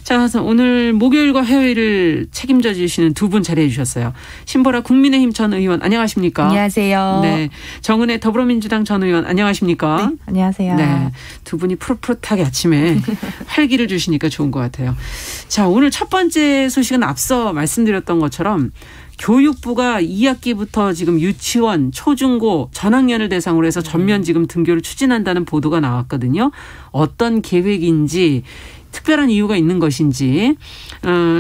자, 오늘 목요일과 화요일을 책임져 주시는 두 분 자리해 주셨어요. 신보라 국민의힘 전 의원 안녕하십니까? 안녕하세요. 네, 정은혜 더불어민주당 전 의원 안녕하십니까? 네, 안녕하세요. 네, 두 분이 푸릇푸릇하게 아침에 활기를 주시니까 좋은 것 같아요. 자, 오늘 첫 번째 소식은 앞서 말씀드렸던 것처럼 교육부가 2학기부터 지금 유치원, 초중고, 전학년을 대상으로 해서 전면 지금 등교를 추진한다는 보도가 나왔거든요. 어떤 계획인지, 특별한 이유가 있는 것인지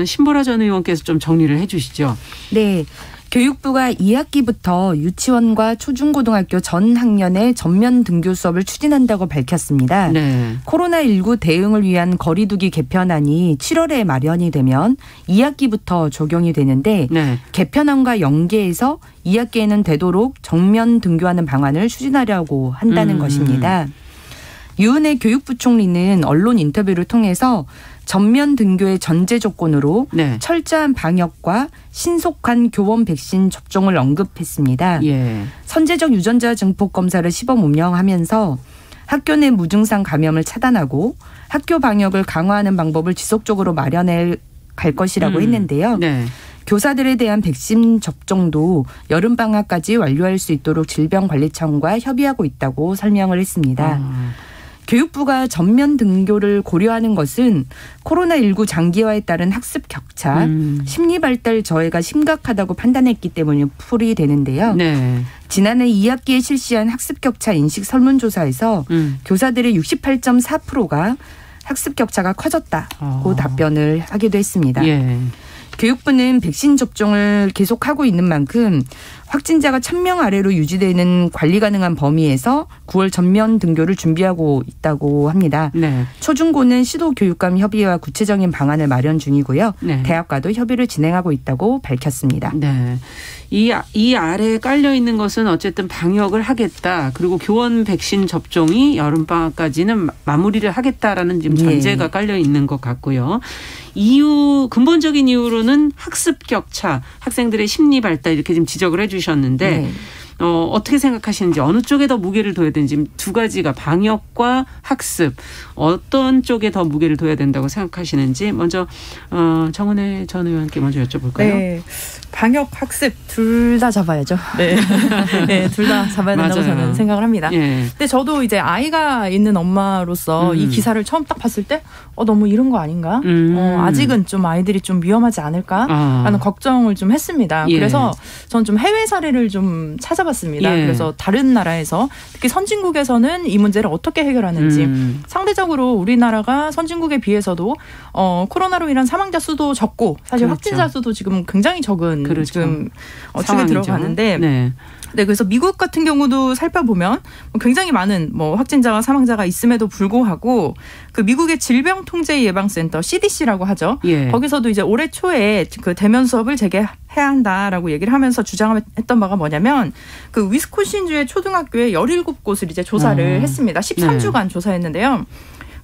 신보라 전 의원께서 좀 정리를 해 주시죠. 네. 교육부가 2학기부터 유치원과 초중고등학교 전 학년의 전면 등교 수업을 추진한다고 밝혔습니다. 네. 코로나19 대응을 위한 거리두기 개편안이 7월에 마련이 되면 2학기부터 적용이 되는데 네. 개편안과 연계해서 2학기에는 되도록 정면 등교하는 방안을 추진하려고 한다는 것입니다. 유은혜 교육부 총리는 언론 인터뷰를 통해서 전면 등교의 전제 조건으로 네. 철저한 방역과 신속한 교원 백신 접종을 언급했습니다. 예. 선제적 유전자 증폭 검사를 시범 운영하면서 학교 내 무증상 감염을 차단하고 학교 방역을 강화하는 방법을 지속적으로 마련해 갈 것이라고 했는데요. 네. 교사들에 대한 백신 접종도 여름방학까지 완료할 수 있도록 질병관리청과 협의하고 있다고 설명을 했습니다. 교육부가 전면 등교를 고려하는 것은 코로나19 장기화에 따른 학습 격차, 심리 발달 저해가 심각하다고 판단했기 때문에 풀이 되는데요. 네. 지난해 2학기에 실시한 학습 격차 인식 설문조사에서 교사들의 68.4%가 학습 격차가 커졌다고 답변을 하기도 했습니다. 예. 교육부는 백신 접종을 계속하고 있는 만큼 확진자가 1,000명 아래로 유지되는 관리 가능한 범위에서 9월 전면 등교를 준비하고 있다고 합니다. 네. 초중고는 시도교육감 협의회와 구체적인 방안을 마련 중이고요. 네. 대학과도 협의를 진행하고 있다고 밝혔습니다. 네. 이 아래에 깔려 있는 것은 어쨌든 방역을 하겠다. 그리고 교원 백신 접종이 여름방학까지는 마무리를 하겠다라는 지금 전제가 깔려 있는 것 같고요. 근본적인 이유로는 학습 격차, 학생들의 심리 발달 이렇게 지금 지적을 해 주셨는데 네. 어떻게 생각하시는지 어느 쪽에 더 무게를 둬야 되는지 두 가지가 방역과 학습 어떤 쪽에 더 무게를 둬야 된다고 생각하시는지 먼저 정은혜 전 의원께 먼저 여쭤볼까요? 네. 방역, 학습 둘 다 잡아야죠. 네. 네, 둘 다 잡아야 된다고 맞아요. 저는 생각을 합니다. 예. 근데 저도 이제 아이가 있는 엄마로서 이 기사를 처음 딱 봤을 때 너무 이런 거 아닌가? 아직은 좀 아이들이 좀 위험하지 않을까라는 걱정을 좀 했습니다. 예. 그래서 전 좀 해외 사례를 좀 찾아봤습니다. 예. 그래서 다른 나라에서 특히 선진국에서는 이 문제를 어떻게 해결하는지 상대적으로 우리나라가 선진국에 비해서도 코로나로 인한 사망자 수도 적고 사실 그렇죠. 확진자 수도 지금 굉장히 적은 그렇죠. 지금 축에 들어가는데 네. 네, 그래서 미국 같은 경우도 살펴보면 굉장히 많은 확진자와 사망자가 있음에도 불구하고 그 미국의 질병통제예방센터 CDC라고 하죠. 예. 거기서도 이제 올해 초에 그 대면 수업을 재개해야 한다라고 얘기를 하면서 주장했던 바가 뭐냐면 그 위스콘신주의 초등학교에 17곳을 이제 조사를 했습니다. 13주간 조사했는데요.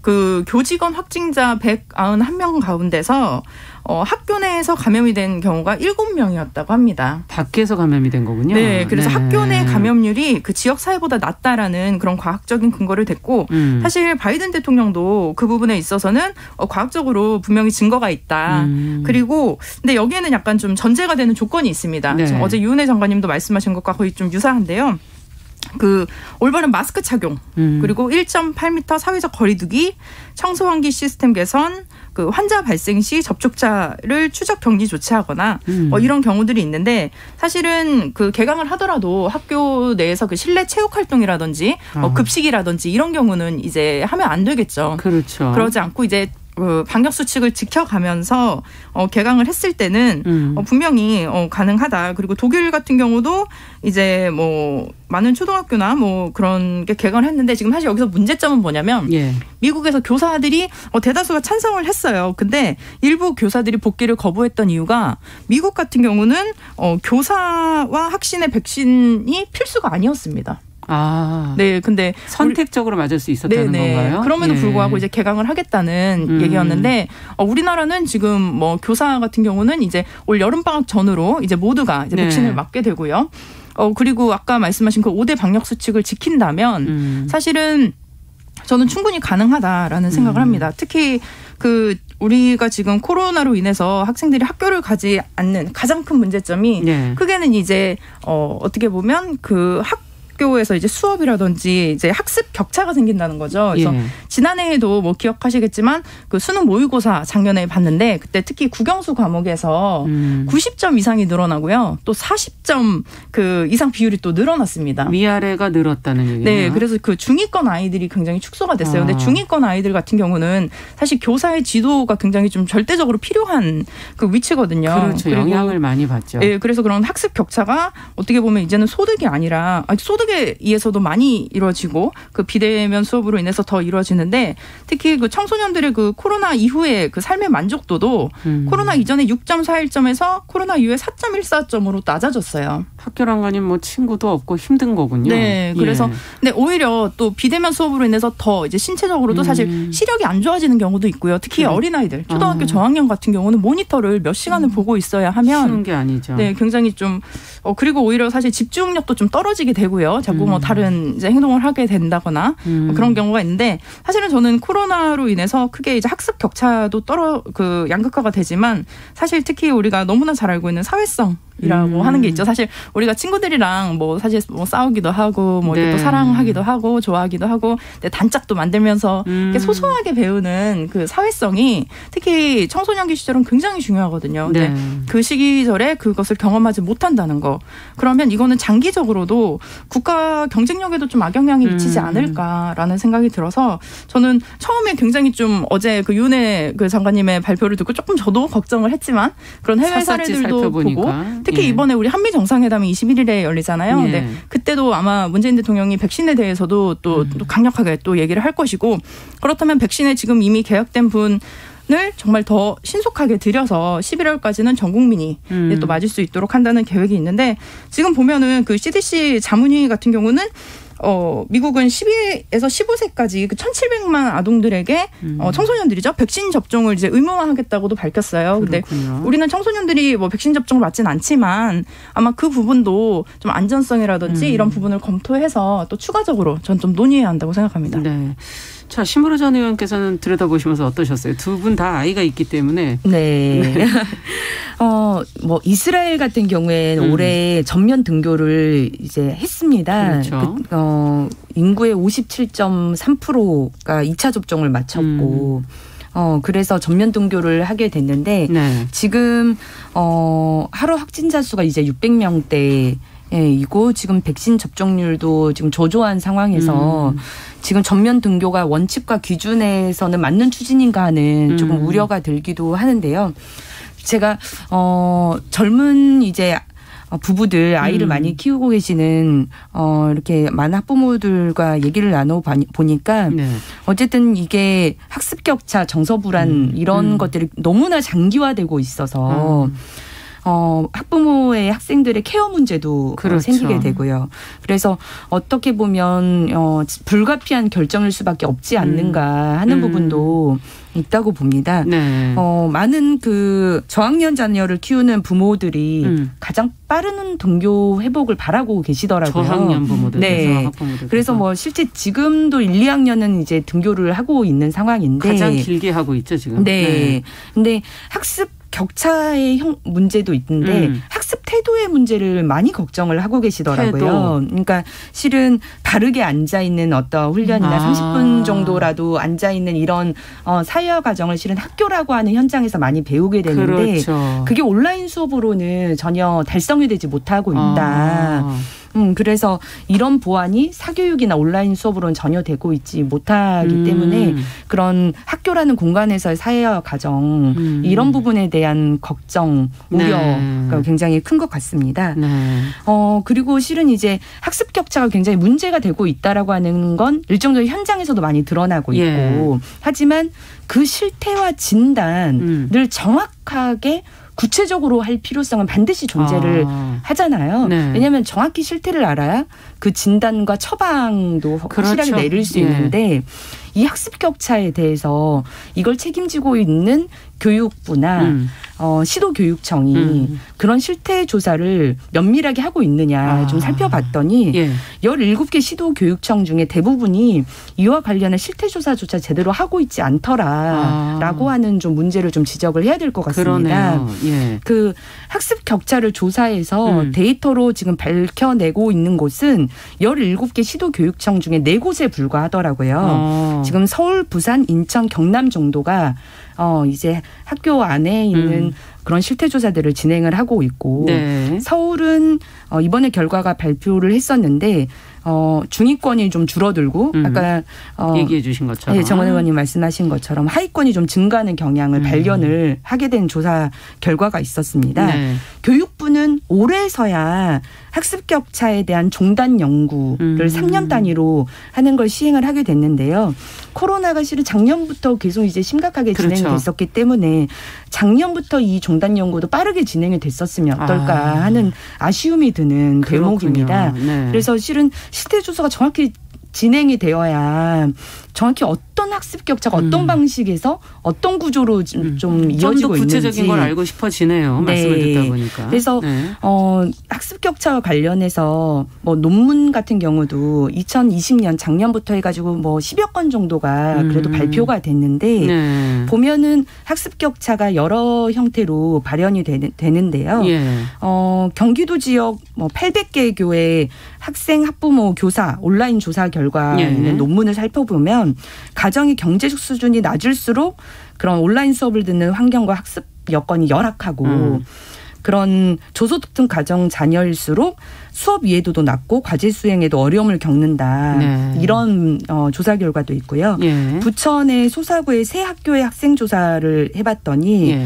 그 교직원 확진자 191명 가운데서 학교 내에서 감염이 된 경우가 7명이었다고 합니다. 밖에서 감염이 된 거군요. 네, 그래서 네. 학교 내 감염률이 그 지역 사회보다 낮다라는 그런 과학적인 근거를 댔고 사실 바이든 대통령도 그 부분에 있어서는 과학적으로 분명히 증거가 있다. 그리고 근데 여기에는 약간 좀 전제가 되는 조건이 있습니다. 네. 지금 어제 유은혜 장관님도 말씀하신 것과 거의 좀 유사한데요. 그 올바른 마스크 착용 그리고 1.8m 사회적 거리두기 청소 환기 시스템 개선 그 환자 발생 시 접촉자를 추적 격리 조치하거나 이런 경우들이 있는데 사실은 그 개강을 하더라도 학교 내에서 그 실내 체육 활동이라든지 급식이라든지 이런 경우는 이제 하면 안 되겠죠. 그렇죠. 그러지 않고 이제 방역 수칙을 지켜가면서 개강을 했을 때는 분명히 가능하다. 그리고 독일 같은 경우도 이제 많은 초등학교나 그런 게 개강을 했는데 지금 사실 여기서 문제점은 뭐냐면 미국에서 교사들이 대다수가 찬성을 했어요. 근데 일부 교사들이 복귀를 거부했던 이유가 미국 같은 경우는 교사와 학신의 백신이 필수가 아니었습니다. 네, 근데 선택적으로 맞을 수 있었다는 건가요? 그럼에도 불구하고 이제 개강을 하겠다는 얘기였는데 우리나라는 지금 교사 같은 경우는 이제 올 여름 방학 전으로 이제 모두가 이제 백신을 맞게 되고요. 그리고 아까 말씀하신 그 5대 방역 수칙을 지킨다면 사실은 저는 충분히 가능하다라는 생각을 합니다. 특히 우리가 지금 코로나로 인해서 학생들이 학교를 가지 않는 가장 큰 문제점이 크게는 이제 어떻게 보면 학교에서 이제 수업이라든지 이제 학습 격차가 생긴다는 거죠. 그래서 지난해에도 뭐 기억하시겠지만 그 수능 모의고사 작년에 봤는데 그때 특히 국영수 과목에서 90점 이상이 늘어나고요. 또 40점 이상 비율이 또 늘어났습니다. 위아래가 늘었다는 얘기예요. 네, 그래서 중위권 아이들이 굉장히 축소가 됐어요. 근데 중위권 아이들 같은 경우는 사실 교사의 지도가 굉장히 좀 절대적으로 필요한 위치거든요. 그렇죠. 영향을 많이 받죠. 네, 그래서 그런 학습 격차가 어떻게 보면 이제는 소득이 아니라 소득에 의해서도 많이 이루어지고 비대면 수업으로 인해서 더 이루어지는데 특히 청소년들의 코로나 이후의 삶의 만족도도 코로나 이전에 6.41점에서 코로나 이후에 4.14점으로 낮아졌어요. 학교랑 가니 친구도 없고 힘든 거군요. 네, 그래서 근데 오히려 또 비대면 수업으로 인해서 더 이제 신체적으로도 사실 시력이 안 좋아지는 경우도 있고요. 특히 어린아이들, 초등학교 저학년 같은 경우는 모니터를 몇 시간을 보고 있어야 하면 쉬운 게 아니죠. 네, 굉장히 좀 그리고 오히려 사실 집중력도 좀 떨어지게 되고요. 자꾸 다른 이제 행동을 하게 된다거나 그런 경우가 있는데 사실은 저는 코로나로 인해서 크게 이제 학습 격차도 양극화가 되지만 사실 특히 우리가 너무나 잘 알고 있는 사회성이라고 하는 게 있죠. 사실 우리가 친구들이랑 사실 싸우기도 하고 또 사랑하기도 하고 좋아하기도 하고 단짝도 만들면서 소소하게 배우는 사회성이 특히 청소년기 시절은 굉장히 중요하거든요. 근데 그 시기절에 그것을 경험하지 못한다는 거. 그러면 이거는 장기적으로도 국가 경쟁력에도 좀 악영향이 미치지 않을까라는 생각이 들어서 저는 처음에 굉장히 좀 어제 윤혜 장관님의 발표를 듣고 조금 저도 걱정을 했지만 그런 해외 사례들도 보고 특히 이번에 우리 한미 정상회담이 21일에 열리잖아요. 근데 그때도 아마 문재인 대통령이 백신에 대해서도 또 강력하게 또 얘기를 할 것이고 그렇다면 백신에 지금 이미 계약된 분을 정말 더 신속하게 들여서 11월까지는 전 국민이 또 맞을 수 있도록 한다는 계획이 있는데 지금 보면은 CDC 자문위 같은 경우는 미국은 12에서 15세까지 1,700만 아동들에게 청소년들이죠. 백신 접종을 이제 의무화하겠다고도 밝혔어요. 근데 우리는 청소년들이 백신 접종을 맞진 않지만 아마 그 부분도 좀 안전성이라든지 이런 부분을 검토해서 또 추가적으로 전 좀 논의해야 한다고 생각합니다. 네. 자, 심으로 전 의원께서는 들여다보시면서 어떠셨어요? 두 분 다 아이가 있기 때문에. 네. 이스라엘 같은 경우에는 올해 전면 등교를 이제 했습니다. 그렇죠. 인구의 57.3%가 2차 접종을 마쳤고, 그래서 전면 등교를 하게 됐는데, 지금, 하루 확진자 수가 이제 600명대, 이고 지금 백신 접종률도 지금 저조한 상황에서 지금 전면 등교가 원칙과 기준에서는 맞는 추진인가 하는 조금 우려가 들기도 하는데요. 제가 젊은 이제 부부들 아이를 많이 키우고 계시는 이렇게 많은 학부모들과 얘기를 나눠 보니까 어쨌든 이게 학습 격차, 정서 불안 이런 것들이 너무나 장기화되고 있어서 학부모의 학생들의 케어 문제도 생기게 되고요. 그래서 어떻게 보면 불가피한 결정일 수밖에 없지 않는가 하는 부분도 있다고 봅니다. 많은 저학년 자녀를 키우는 부모들이 가장 빠른 등교 회복을 바라고 계시더라고요. 저학년 부모들. 네. 그래서 실제 지금도 1, 2학년은 이제 등교를 하고 있는 상황인데 가장 길게 하고 있죠, 지금. 네. 근데 학습 격차의 문제도 있는데 학습 태도의 문제를 많이 걱정을 하고 계시더라고요. 그러니까 실은 바르게 앉아있는 어떤 훈련이나 30분 정도라도 앉아있는 이런 사회화 과정을 실은 학교라고 하는 현장에서 많이 배우게 되는데 그게 온라인 수업으로는 전혀 달성이 되지 못하고 있다. 그래서 이런 보완이 사교육이나 온라인 수업으로는 전혀 되고 있지 못하기 때문에 그런 학교라는 공간에서의 사회화 과정 이런 부분에 대한 걱정, 우려가 굉장히 큰 것 같습니다. 그리고 실은 이제 학습 격차가 굉장히 문제가 되고 있다라고 하는 건 일정적인 현장에서도 많이 드러나고 있고 하지만 그 실태와 진단을 정확하게 구체적으로 할 필요성은 반드시 존재를 하잖아요. 왜냐하면 정확히 실태를 알아야 그 진단과 처방도 확실하게 내릴 수 있는데 이 학습 격차에 대해서 이걸 책임지고 있는 교육부나 시도교육청이 그런 실태 조사를 면밀하게 하고 있느냐 좀 살펴봤더니 17개 시도교육청 중에 대부분이 이와 관련한 실태 조사조차 제대로 하고 있지 않더라라고 하는 좀 문제를 좀 지적을 해야 될 것 같습니다. 그 학습 격차를 조사해서 데이터로 지금 밝혀내고 있는 곳은 17개 시도교육청 중에 4곳에 불과하더라고요. 지금 서울, 부산, 인천, 경남 정도가 이제 학교 안에 있는 그런 실태조사들을 진행을 하고 있고 서울은 이번에 결과가 발표를 했었는데 중위권이 좀 줄어들고 아까 얘기해 주신 것처럼 정원 의원님 말씀하신 것처럼 하위권이 좀 증가하는 경향을 발견을 하게 된 조사 결과가 있었습니다. 교육부는 올해서야 학습 격차에 대한 종단 연구를 3년 단위로 하는 걸 시행을 하게 됐는데요. 코로나가 실은 작년부터 계속 이제 심각하게 진행이 됐었기 때문에 작년부터 이 종단 연구도 빠르게 진행이 됐었으면 어떨까 하는 아쉬움이 드는 대목입니다. 그래서 실은 실태 조사가 정확히 진행이 되어야 정확히 어떤 학습 격차가 어떤 방식에서 어떤 구조로 좀 이어지고 있는지. 좀 더 구체적인 걸 알고 싶어지네요. 말씀을 듣다 보니까. 그래서 학습 격차와 관련해서 뭐 논문 같은 경우도 2020년 작년부터 해가지고 뭐 10여 건 정도가 그래도 발표가 됐는데 보면은 학습 격차가 여러 형태로 발현이 되는데요. 경기도 지역 뭐 800개 교회 학생, 학부모, 교사 온라인 조사 결과 있는 논문을 살펴보면 가정의 경제적 수준이 낮을수록 그런 온라인 수업을 듣는 환경과 학습 여건이 열악하고 그런 저소득층 가정 자녀일수록 수업 이해도도 낮고 과제 수행에도 어려움을 겪는다. 이런 조사 결과도 있고요. 부천의 소사구의 새 학교의 학생 조사를 해봤더니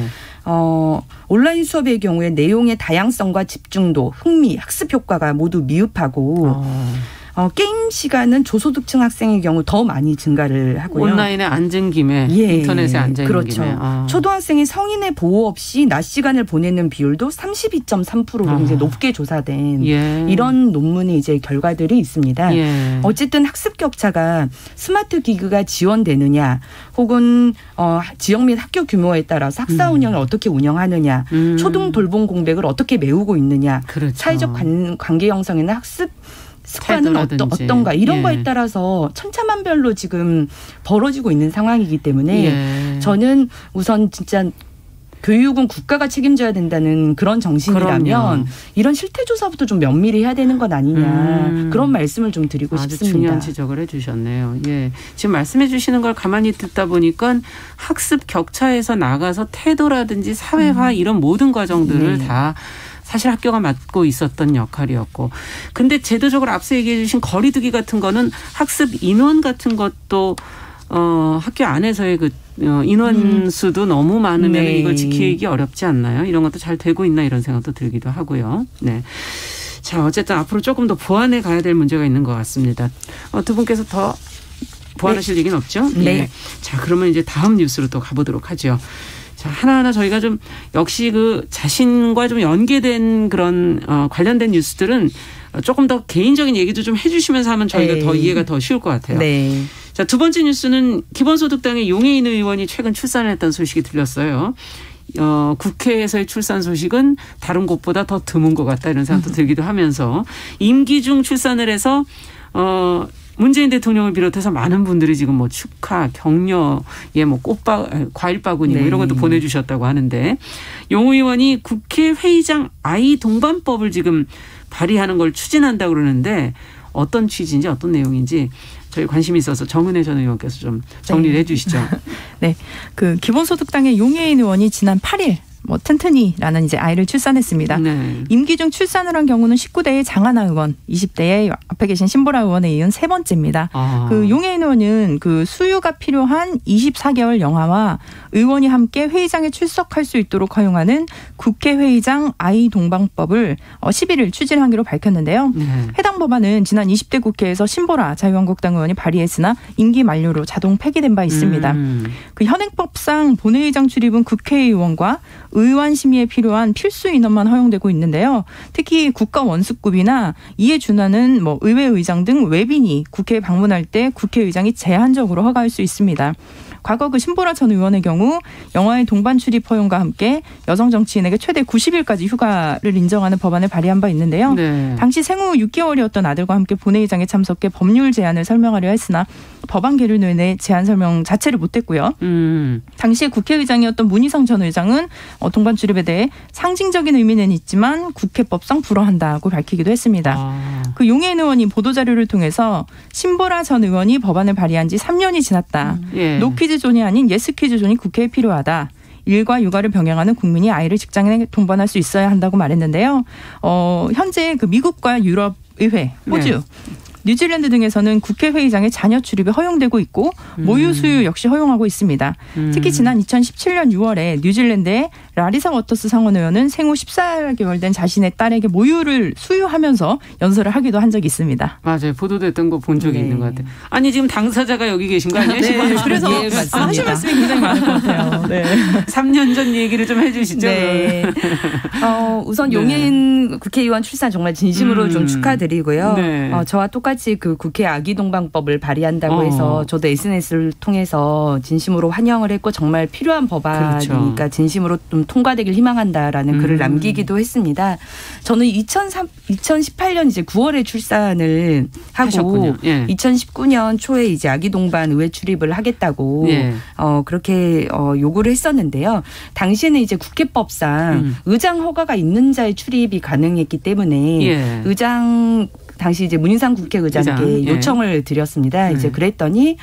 온라인 수업의 경우에 내용의 다양성과 집중도, 흥미, 학습 효과가 모두 미흡하고 게임 시간은 저소득층 학생의 경우 더 많이 증가를 하고요. 온라인에 앉은 김에 인터넷에 앉아 있는 김에. 초등학생이 성인의 보호 없이 낮 시간을 보내는 비율도 32.3%로 굉장히 높게 조사된 이런 논문이 이제 결과들이 있습니다. 어쨌든 학습 격차가 스마트 기기가 지원되느냐 혹은 지역 및 학교 규모에 따라서 학사 운영을 어떻게 운영하느냐 초등 돌봄 공백을 어떻게 메우고 있느냐 사회적 관계 형성이나 학습 습관은 어떤가 이런 거에 따라서 천차만별로 지금 벌어지고 있는 상황이기 때문에 저는 우선 진짜 교육은 국가가 책임져야 된다는 그런 정신이라면 이런 실태조사부터 좀 면밀히 해야 되는 것 아니냐 그런 말씀을 좀 드리고 싶습니다. 아주 중요한 지적을 해 주셨네요. 지금 말씀해 주시는 걸 가만히 듣다 보니까 학습 격차에서 나가서 태도라든지 사회화 이런 모든 과정들을 다 사실 학교가 맡고 있었던 역할이었고. 근데 제도적으로 앞서 얘기해 주신 거리두기 같은 거는 학습 인원 같은 것도 학교 안에서의 그 인원 수도 너무 많으면 이걸 지키기 어렵지 않나요? 이런 것도 잘 되고 있나 이런 생각도 들기도 하고요. 자, 어쨌든 앞으로 조금 더 보완해 가야 될 문제가 있는 것 같습니다. 두 분께서 더 보완하실 얘기는 없죠? 자, 그러면 이제 다음 뉴스로 또 가보도록 하죠. 자, 하나하나 저희가 좀 역시 그 자신과 좀 연계된 그런 관련된 뉴스들은 조금 더 개인적인 얘기도 좀 해 주시면서 하면 저희가 더 이해가 더 쉬울 것 같아요. 자, 두 번째 뉴스는 기본소득당의 용해인 의원이 최근 출산을 했다는 소식이 들렸어요. 국회에서의 출산 소식은 다른 곳보다 더 드문 것 같다 이런 생각도 들기도 하면서 임기 중 출산을 해서 문재인 대통령을 비롯해서 많은 분들이 지금 뭐 축하, 격려에 뭐 과일 바구니 뭐 이런 것도 보내주셨다고 하는데 용 의원이 국회 회의장 아이 동반법을 지금 발의하는 걸 추진한다고 그러는데 어떤 취지인지 어떤 내용인지 저희 관심이 있어서 정은혜 전 의원께서 좀 정리를 해 주시죠. 그 기본소득당의 용해인 의원이 지난 8일 튼튼이라는 이제 아이를 출산했습니다. 임기 중 출산을 한 경우는 19대의 장하나 의원, 20대의 앞에 계신 신보라 의원에 이은 세 번째입니다. 그 용해인 의원은 그 수유가 필요한 24개월 영아와 의원이 함께 회의장에 출석할 수 있도록 허용하는 국회 회의장 아이 동반법을 11일 추진하기로 밝혔는데요. 해당 법안은 지난 20대 국회에서 신보라 자유한국당 의원이 발의했으나 임기 만료로 자동 폐기된 바 있습니다. 그 현행법상 본회의장 출입은 국회의원과 의원 심의에 필요한 필수 인원만 허용되고 있는데요. 특히 국가 원수급이나 이에 준하는 뭐 의회 의장 등 외빈이 국회에 방문할 때 국회의장이 제한적으로 허가할 수 있습니다. 과거 그 신보라 전 의원의 경우 영화의 동반 출입 허용과 함께 여성 정치인에게 최대 90일까지 휴가를 인정하는 법안을 발의한 바 있는데요. 네. 당시 생후 6개월이었던 아들과 함께 본회의장에 참석해 법률 제안을 설명하려 했으나 법안 계류 내내 제안 설명 자체를 못했고요. 당시 국회의장이었던 문희상 전 의장은 동반 출입에 대해 상징적인 의미는 있지만 국회법상 불허한다고 밝히기도 했습니다. 그 용해인 의원이 보도자료를 통해서 신보라 전 의원이 법안을 발의한 지 3년이 지났다. 예. 노퀴즈 존이 아닌 예스 퀴즈 존이 국회에 필요하다. 일과 육아를 병행하는 국민이 아이를 직장에 동반할 수 있어야 한다고 말했는데요. 현재 그 미국과 유럽의회, 호주, 네. 뉴질랜드 등에서는 국회 회의장에 자녀 출입이 허용되고 있고 모유 수유 역시 허용하고 있습니다. 특히 지난 2017년 6월에 뉴질랜드의 라리사 워터스 상원 의원은 생후 14개월 된 자신의 딸에게 모유를 수유하면서 연설을 하기도 한 적이 있습니다. 맞아요. 보도됐던 거 본 적이 있는 것 같아요. 아니 지금 당사자가 여기 계신 거 아니에요? 네. 그래서 하실 말씀이 굉장히 많을 것 같아요. 네. 3년 전 얘기를 좀 해 주시죠. 네. 우선 용해인 국회의원 출산 정말 진심으로 좀 축하드리고요. 네. 저와 똑같이 그 국회 아기동반법을 발의한다고 해서 저도 SNS를 통해서 진심으로 환영을 했고 정말 필요한 법안이니까 그렇죠. 진심으로 좀 통과되길 희망한다라는 글을 남기기도 했습니다. 저는 2018년 이제 9월에 출산을 하고 예. 2019년 초에 이제 아기동반 의회 출입을 하겠다고 예. 그렇게 요구를 했었는데요. 당시에는 이제 국회법상 의장 허가가 있는 자의 출입이 가능했기 때문에 예. 의장 당시 이제 문희상 국회의장께 요청을 드렸습니다. 이제 그랬더니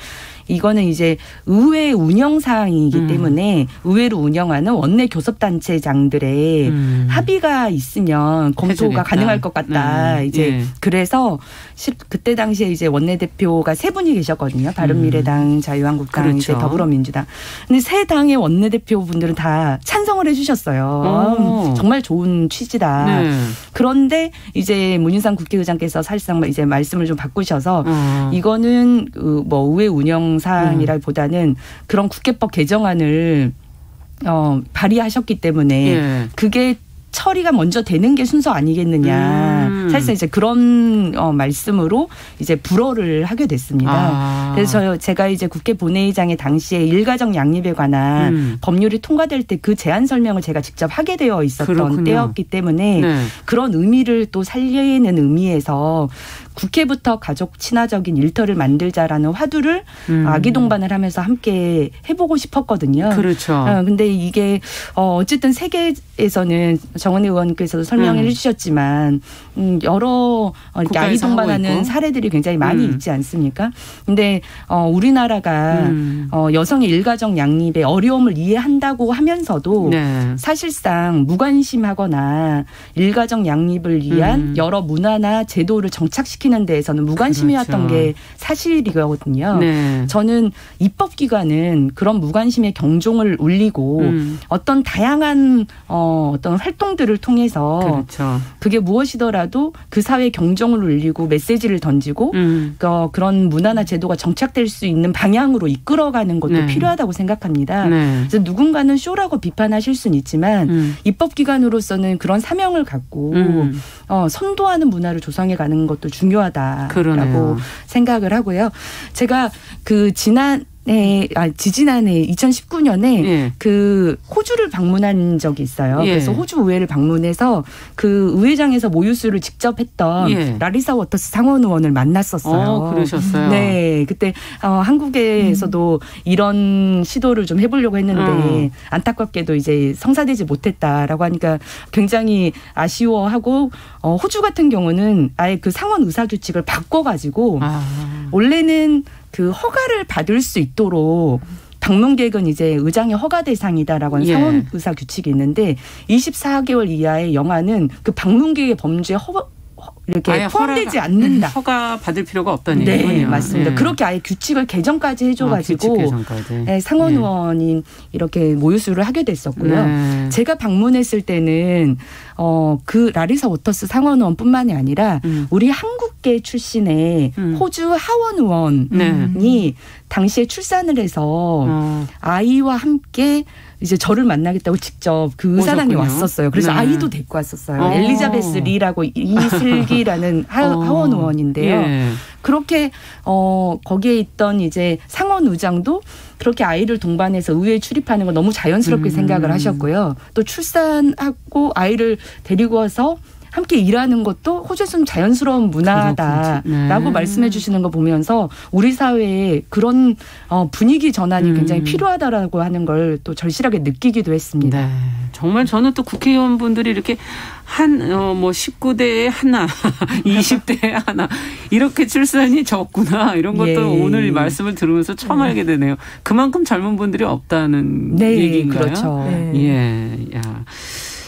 이거는 이제 의회 운영 사항이기 때문에 의회를 운영하는 원내 교섭단체장들의 합의가 있으면 검토가 가능할 것 같다. 이제 그래서 그때 당시에 이제 원내대표가 세 분이 계셨거든요. 바른미래당, 자유한국당, 그렇죠. 이제 더불어민주당. 근데 세 당의 원내대표분들은 다 찬성을 해주셨어요. 정말 좋은 취지다. 네. 그런데 이제 문희상 국회의장께서 사실상 이제 말씀을 좀 바꾸셔서 이거는 뭐 의회 운영 사항이라기보다는 그런 국회법 개정안을 발의하셨기 때문에 예. 그게 처리가 먼저 되는 게 순서 아니겠느냐. 사실상 이제 그런 말씀으로 이제 불허를 하게 됐습니다. 그래서 제가 이제 국회 본회의장에 당시에 일가정 양립에 관한 법률이 통과될 때 그 제안 설명을 제가 직접 하게 되어 있었던 그렇군요. 때였기 때문에 네. 그런 의미를 또 살리는 의미에서 국회부터 가족 친화적인 일터를 만들자라는 화두를 아기 동반을 하면서 함께 해보고 싶었거든요. 그렇죠. 근데 이게 어쨌든 세계에서는 정은혜 의원께서도 설명을 해주셨지만 여러 이렇게 아기 동반하는 사례들이 굉장히 많이 있지 않습니까? 근데 우리나라가 여성의 일가정 양립의 어려움을 이해한다고 하면서도 네. 사실상 무관심하거나 일가정 양립을 위한 여러 문화나 제도를 정착시키는 데에서는 무관심이었던 그렇죠. 게 사실이거든요. 네. 저는 입법기관은 그런 무관심의 경종을 울리고 어떤 다양한 어떤 활동들을 통해서 그렇죠. 그게 무엇이더라도 그 사회 경종을 울리고 메시지를 던지고 그런 문화나 제도가 정착될 수 있는 방향으로 이끌어가는 것도 네. 필요하다고 생각합니다. 네. 그래서 누군가는 쇼라고 비판하실 수는 있지만 입법기관으로서는 그런 사명을 갖고 선도하는 문화를 조성해가는 것도 중요하다라고 그러네요. 생각을 하고요. 제가 지지난해 2019년에 예. 그 호주를 방문한 적이 있어요. 예. 그래서 호주 의회를 방문해서 그 의회장에서 모유수를 직접 했던 예. 라리사 워터스 상원 의원을 만났었어요. 그러셨어요. 네, 그때 한국에서도 이런 시도를 좀 해보려고 했는데 안타깝게도 이제 성사되지 못했다라고 하니까 굉장히 아쉬워하고 호주 같은 경우는 아예 그 상원 의사 규칙을 바꿔가지고 원래는 그 허가를 받을 수 있도록 방문객은 이제 의장의 허가 대상이다라고 하는 상원 의사 규칙이 있는데 24개월 이하의 영아는 그 방문객의 범죄에 이렇게 포함되지 않는다. 허가 받을 필요가 없다는 얘기군요. 네, 맞습니다. 네. 그렇게 아예 규칙을 개정까지 해줘가지고 네, 상원 의원이 이렇게 모유수를 하게 됐었고요. 네. 제가 방문했을 때는 그 라리사 워터스 상원 의원뿐만이 아니라 우리 한국계 출신의 호주 하원 의원이 당시에 출산을 해서 아이와 함께 이제 저를 만나겠다고 직접 그 의사당에 왔었어요. 그래서 네. 아이도 데리고 왔었어요. 엘리자베스 리라고 이슬기라는 하원 의원인데요. 예. 그렇게 거기에 있던 이제 상원 의장도 그렇게 아이를 동반해서 의회에 출입하는 건 너무 자연스럽게 생각을 하셨고요. 또 출산하고 아이를 데리고 와서 함께 일하는 것도 호주에서는 자연스러운 문화다라고 말씀해 주시는 거 보면서 우리 사회에 그런 분위기 전환이 굉장히 필요하다라고 하는 걸 또 절실하게 느끼기도 했습니다. 네. 정말 저는 또 국회의원분들이 이렇게 19대에 하나, 20대에 하나 이렇게 출산이 적구나 이런 것도 오늘 말씀을 들으면서 처음 알게 되네요. 그만큼 젊은 분들이 없다는 얘기인가요? 그렇죠. 예, 야.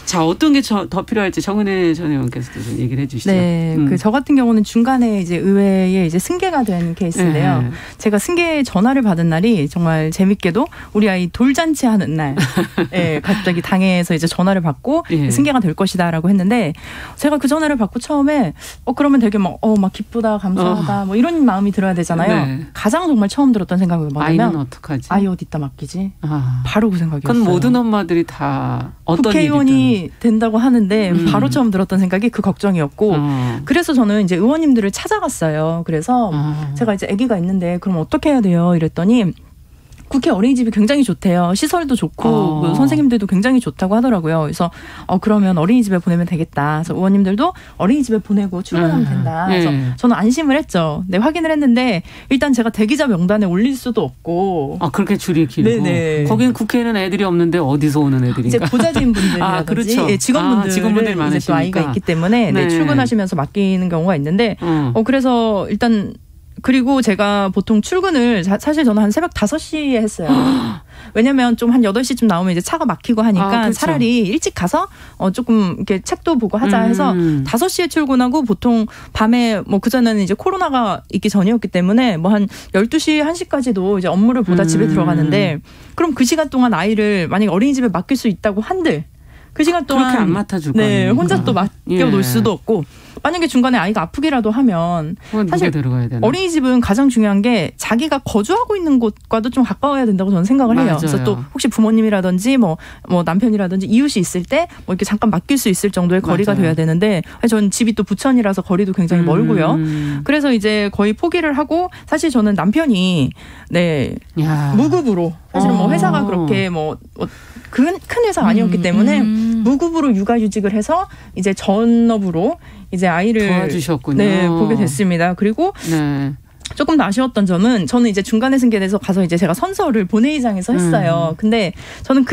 자, 어떤 게 더 필요할지 정은혜 전 의원께서도 좀 얘기를 해 주시죠. 네. 저 같은 경우는 중간에 이제 의회에 이제 승계가 된 케이스인데요. 네. 제가 승계 전화를 받은 날이 정말 재밌게도 우리 아이 돌잔치 하는 날. 네, 갑자기 당에서 이제 전화를 받고 승계가 될 것이다라고 했는데 제가 그 전화를 받고 처음에 그러면 되게 막 기쁘다, 감사하다 뭐 이런 마음이 들어야 되잖아요. 네. 가장 정말 처음 들었던 생각이 뭐냐면 아이는 어떡하지? 아이 어디다 맡기지? 바로 그 생각이었어요. 그건 모든 엄마들이 다 어떤 국회의원이 된다고 하는데 바로 처음 들었던 생각이 그 걱정이었고 그래서 저는 이제 의원님들을 찾아갔어요. 그래서 제가 이제 아기가 있는데 그럼 어떻게 해야 돼요? 이랬더니 국회 어린이집이 굉장히 좋대요. 시설도 좋고 선생님들도 굉장히 좋다고 하더라고요. 그래서 그러면 어린이집에 보내면 되겠다. 그래서 의원님들도 어린이집에 보내고 출근하면 된다. 그래서 저는 안심을 했죠. 네, 확인을 했는데 일단 제가 대기자 명단에 올릴 수도 없고. 그렇게 줄이 길고. 네네. 거기는 국회에는 애들이 없는데 어디서 오는 애들인가. 이제 보좌진 분들이라든지 그렇죠. 예, 직원분들이 많으시니까. 이제 또 아이가 있기 때문에 출근하시면서 맡기는 경우가 있는데 그래서 일단 그리고 제가 보통 출근을 사실 저는 한 새벽 5시에 했어요. 왜냐면 좀 한 8시쯤 나오면 이제 차가 막히고 하니까 그렇죠. 차라리 일찍 가서 조금 이렇게 책도 보고 하자 해서 5시에 출근하고 보통 밤에 뭐 그전에는 이제 코로나가 있기 전이었기 때문에 뭐 한 12시, 1시까지도 이제 업무를 보다 집에 들어가는데 그럼 그 시간 동안 아이를 만약에 어린이집에 맡길 수 있다고 한들 그 시간 동안 그렇게 안 맡아줄 거예요. 혼자 또 맡겨놓을 수도 없고 만약에 중간에 아이가 아프기라도 하면 사실 어린이집은 가장 중요한 게 자기가 거주하고 있는 곳과도 좀 가까워야 된다고 저는 생각을 해요. 그래서 또 혹시 부모님이라든지 뭐 남편이라든지 이웃이 있을 때 뭐 이렇게 잠깐 맡길 수 있을 정도의 거리가 돼야 되는데 저는 집이 또 부천이라서 거리도 굉장히 멀고요. 그래서 이제 거의 포기를 하고 사실 저는 남편이 무급으로 사실은 뭐 회사가 그렇게 큰 회사가 아니었기 때문에 무급으로 육아휴직을 해서 이제 전업으로 이제 아이를 도와주셨군요. 보게 됐습니다. 그리고 조금 더 아쉬웠던 점은 저는 이제 중간에 승계돼서 가서 이제 제가 선서를 본회의장에서 했어요. 근데 저는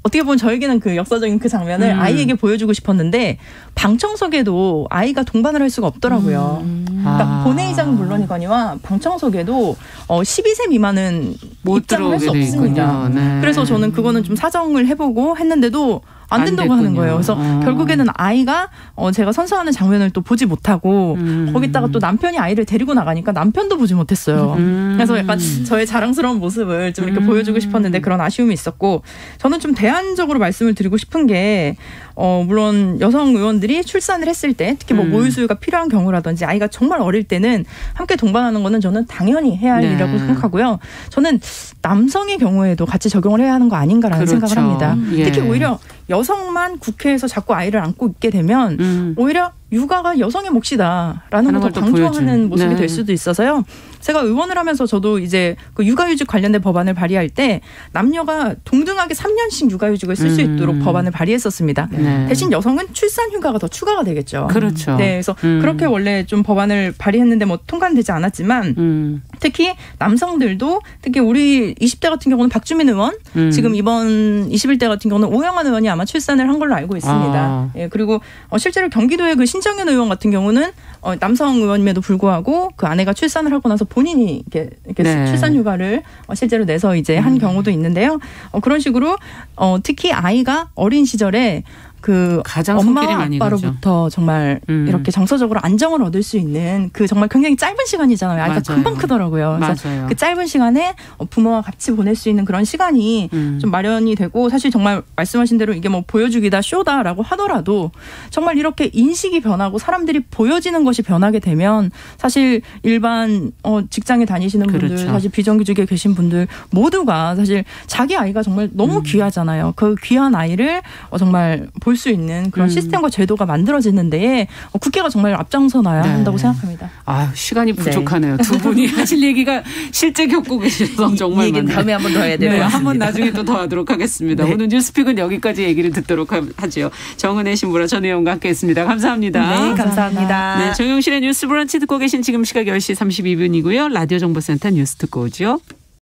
어떻게 보면 저에게는 그 역사적인 그 장면을 아이에게 보여주고 싶었는데 방청석에도 아이가 동반을 할 수가 없더라고요. 그러니까 본회의장은 물론이거니와 방청석에도 12세 미만은 입장을 할 수 없습니다. 그래서 저는 그거는 좀 사정을 해보고 했는데도 안 된다고 하는 거예요. 그래서 결국에는 아이가 제가 선서하는 장면을 또 보지 못하고 거기다가 또 남편이 아이를 데리고 나가니까 남편도 보지 못했어요. 그래서 약간 저의 자랑스러운 모습을 좀 이렇게 보여주고 싶었는데 그런 아쉬움이 있었고 저는 좀 대안적으로 말씀을 드리고 싶은 게 물론 여성 의원들이 출산을 했을 때 특히 뭐 모유수유가 필요한 경우라든지 아이가 정말 어릴 때는 함께 동반하는 거는 저는 당연히 해야 할 일이라고 생각하고요. 저는 남성의 경우에도 같이 적용을 해야 하는 거 아닌가라는 생각을 합니다. 특히 오히려 여성만 국회에서 자꾸 아이를 안고 있게 되면 오히려 육아가 여성의 몫이다라는 것을 강조하는 모습이 될 수도 있어서요. 제가 의원을 하면서 저도 이제 그 육아휴직 관련된 법안을 발의할 때 남녀가 동등하게 3년씩 육아휴직을 쓸 수 있도록 법안을 발의했었습니다. 대신 여성은 출산휴가가 더 추가가 되겠죠. 그렇죠. 네, 그래서 그렇게 원래 좀 법안을 발의했는데 뭐 통과는 되지 않았지만 특히 남성들도 특히 우리 20대 같은 경우는 박주민 의원 지금 이번 21대 같은 경우는 오영환 의원이 아마 출산을 한 걸로 알고 있습니다. 예, 그리고 실제로 경기도의 그 신정현 의원 같은 경우는 남성 의원임에도 불구하고 그 아내가 출산을 하고 나서 본인이 이렇게 출산휴가를 실제로 내서 이제 한 경우도 있는데요. 그런 식으로 특히 아이가 어린 시절에 그 엄마와 아빠로부터 정말 이렇게 정서적으로 안정을 얻을 수 있는 그 정말 굉장히 짧은 시간이잖아요. 아이가 금방 크더라고요. 그래서 그 짧은 시간에 부모와 같이 보낼 수 있는 그런 시간이 좀 마련이 되고 사실 정말 말씀하신 대로 이게 뭐 보여주기다 쇼다라고 하더라도 정말 이렇게 인식이 변하고 사람들이 보여지는 것이 변하게 되면 사실 일반 직장에 다니시는 분들 사실 비정규직에 계신 분들 모두가 사실 자기 아이가 정말 너무 귀하잖아요. 그 귀한 아이를 정말 볼 볼 수 있는 그런 시스템과 제도가 만들어지는 데에 국회가 정말 앞장서나야 한다고 생각합니다. 아, 시간이 부족하네요. 두 분이 하실 얘기가 실제 겪고 계셔서 정말 이 얘기는 다음에 한 번 더 해야 될 것 같습니다. 한번 나중에 또 더 하도록 하겠습니다. 오늘 뉴스픽은 여기까지 얘기를 듣도록 하죠. 정은혜 신부라 전혜영과 함께했습니다. 감사합니다. 네, 감사합니다. 네, 정용실의 뉴스 브런치 듣고 계신 지금 시각 10시 32분이고요. 라디오 정보센터 뉴스 듣고 오죠.